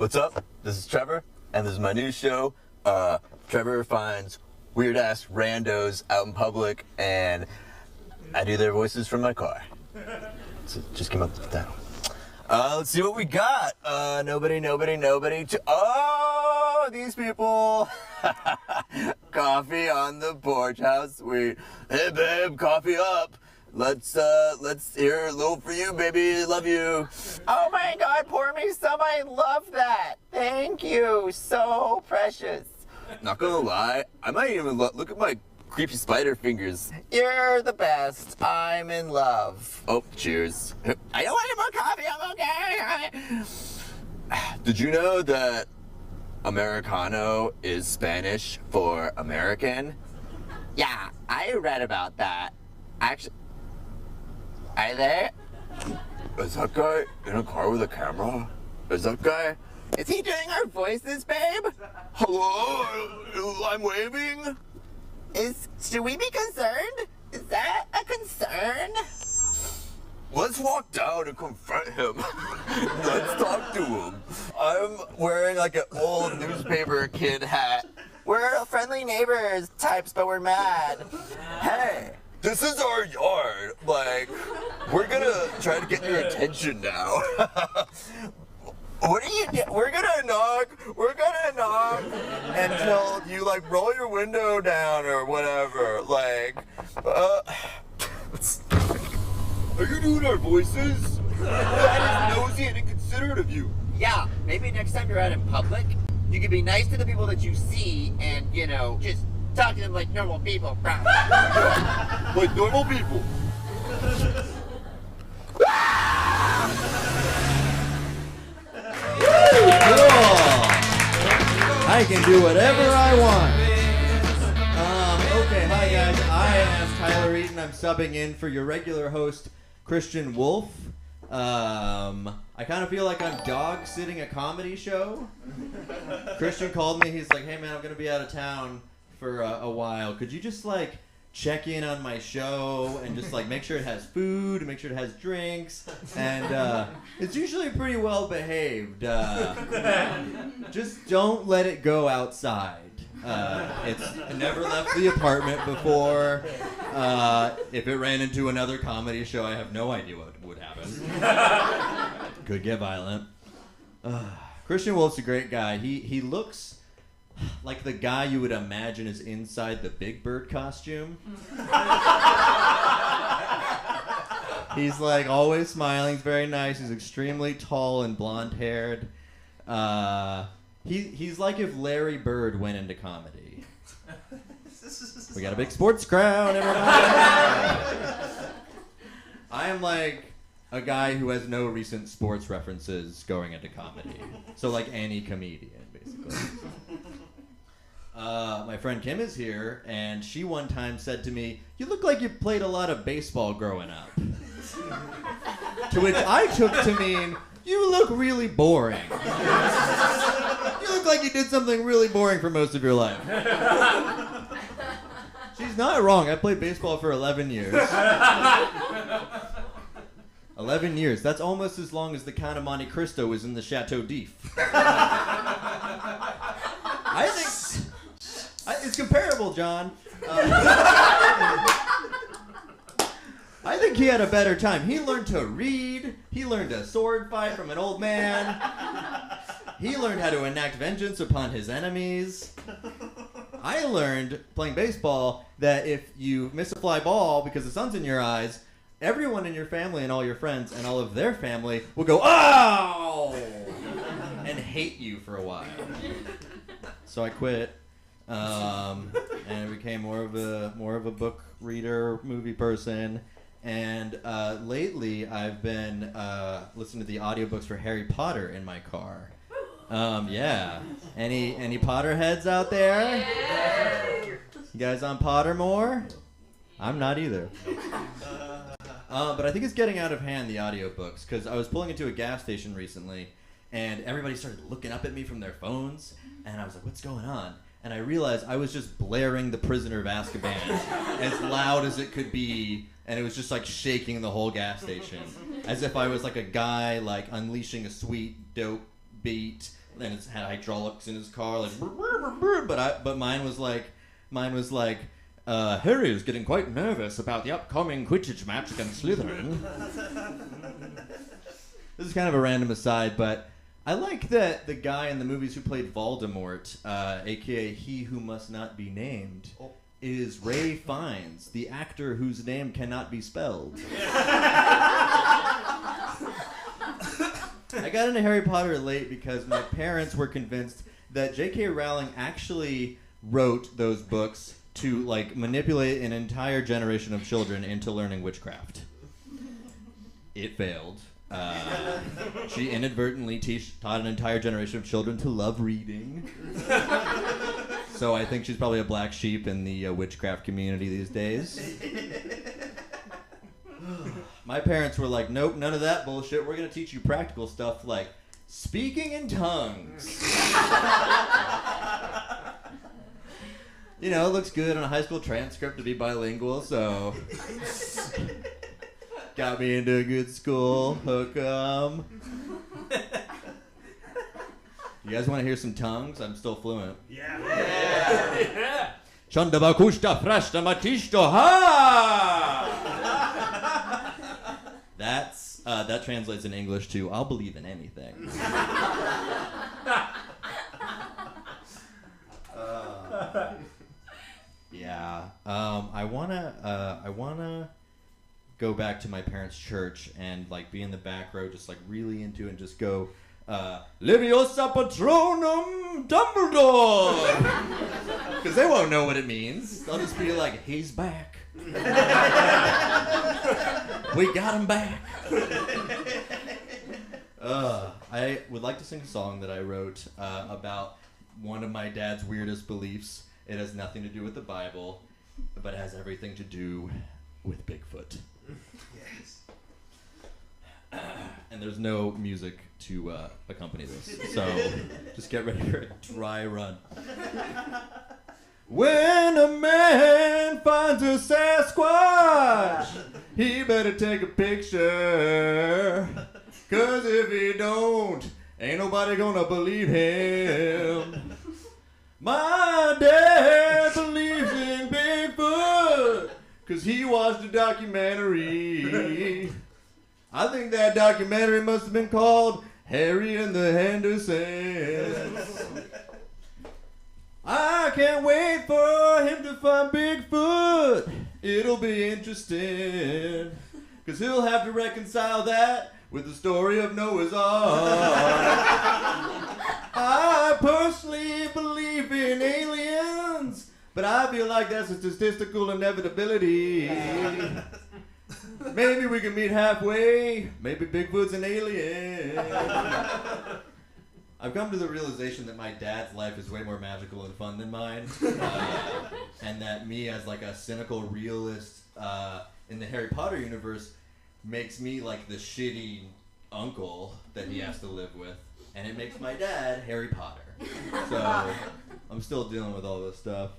What's up? This is Trevor, and this is my new show. Trevor finds weird-ass randos out in public, and I do their voices from my car. So just came up with the title. Let's see what we got. Nobody. Oh, these people. Coffee on the porch, how sweet. Hey, babe, coffee up. Let's hear a little for you, baby. Love you. Oh my God, pour me some. I love that. Thank you. So precious. Not gonna lie, I might even look at my creepy spider fingers. You're the best. I'm in love. Oh, cheers. I don't want any more coffee. I'm okay. Did you know that Americano is Spanish for American? Yeah, I read about that. Actually, are you there? Is that guy in a car with a camera? Is that guy? Is he doing our voices, babe? Hello? I'm waving? Should we be concerned? Is that a concern? Let's walk down and confront him. Let's talk to him. I'm wearing like an old newspaper kid hat. We're friendly neighbors types, but we're mad. Hey, this is our yard. Like, we're gonna try to get your attention now. What are you doing? We're gonna knock until you like roll your window down or whatever. Like, are you doing our voices? That is nosy and inconsiderate of you. Yeah, maybe next time you're out in public, you can be nice to the people that you see and, just talk to them like normal people. Like normal people. Cool. I can do whatever I want. Okay, hi guys. I am Tyler Eaton. I'm subbing in for your regular host, Christian Wolf. I kind of feel like I'm dog sitting a comedy show. Christian called me. He's like, "Hey man, I'm gonna be out of town for a while. Could you just check in on my show and just make sure it has food, make sure it has drinks, and it's usually pretty well behaved. Just don't let it go outside. I never left the apartment before. If it ran into another comedy show, I have no idea what would happen. Could get violent. Christian Wolf's a great guy. He looks like the guy you would imagine is inside the Big Bird costume. He's always smiling. He's very nice. He's extremely tall and blonde-haired. He's like if Larry Bird went into comedy. We got a big sports crowd, everybody. I am like a guy who has no recent sports references going into comedy. So like any comedian, basically. My friend Kim is here, and she one time said to me, "You look like you played a lot of baseball growing up." To which I took to mean, "You look really boring. You look like you did something really boring for most of your life." She's not wrong. I played baseball for 11 years. 11 years. That's almost as long as the Count of Monte Cristo was in the Chateau d'If. I think it's comparable, John. I think he had a better time. He learned to read. He learned a sword fight from an old man. He learned how to enact vengeance upon his enemies. I learned playing baseball that if you miss a fly ball because the sun's in your eyes, everyone in your family and all your friends and all of their family will go, "Oh!" and hate you for a while. So I quit, and I became more of a book reader, movie person. And lately, I've been listening to the audiobooks for Harry Potter in my car. Yeah. Any Potterheads out there? You guys on Pottermore? I'm not either. But I think it's getting out of hand, the audiobooks, because I was pulling into a gas station recently, and everybody started looking up at me from their phones, and I was like, "What's going on?" And I realized I was just blaring The Prisoner of Azkaban as loud as it could be, and it was just shaking the whole gas station, as if I was a guy unleashing a sweet dope beat and it's had hydraulics in his car, like, but mine was like, Harry is getting quite nervous about the upcoming Quidditch match against Slytherin. This is kind of a random aside, but I like that the guy in the movies who played Voldemort, aka He Who Must Not Be Named, is Ray Fiennes, the actor whose name cannot be spelled. I got into Harry Potter late because my parents were convinced that J.K. Rowling actually wrote those books to like manipulate an entire generation of children into learning witchcraft. It failed. She inadvertently taught an entire generation of children to love reading. So I think she's probably a black sheep in the witchcraft community these days. My parents were like, nope, none of that bullshit. We're going to teach you practical stuff like speaking in tongues. You know, it looks good on a high school transcript to be bilingual, so got me into a good school. Hook 'em. You guys want to hear some tongues? I'm still fluent. Yeah. Shondabakushta frashta matishto ha! That translates in English to I'll believe in anything. Yeah. I wanna go back to my parents' church and like be in the back row, just like really into it, and just go, Leviosa Patronum Dumbledore! Because they won't know what it means. They'll just be like, he's back. We got him back. I would like to sing a song that I wrote about one of my dad's weirdest beliefs. It has nothing to do with the Bible, but it has everything to do with Bigfoot. Yes. And there's no music to accompany this, so just get ready for a dry run. When a man finds a Sasquatch, he better take a picture, 'cause if he don't, ain't nobody gonna believe him. My dad believes in Bigfoot, 'cause he watched a documentary. I think that documentary must have been called Harry and the Hendersons. I can't wait for him to find Bigfoot. It'll be interesting, 'cause he'll have to reconcile that with the story of Noah's Ark. I personally believe in aliens, but I feel like that's a statistical inevitability. Maybe we can meet halfway. Maybe Bigfoot's an alien. I've come to the realization that my dad's life is way more magical and fun than mine, and that me as like a cynical realist in the Harry Potter universe makes me like the shitty uncle that he has to live with, and it makes my dad Harry Potter. So I'm still dealing with all this stuff.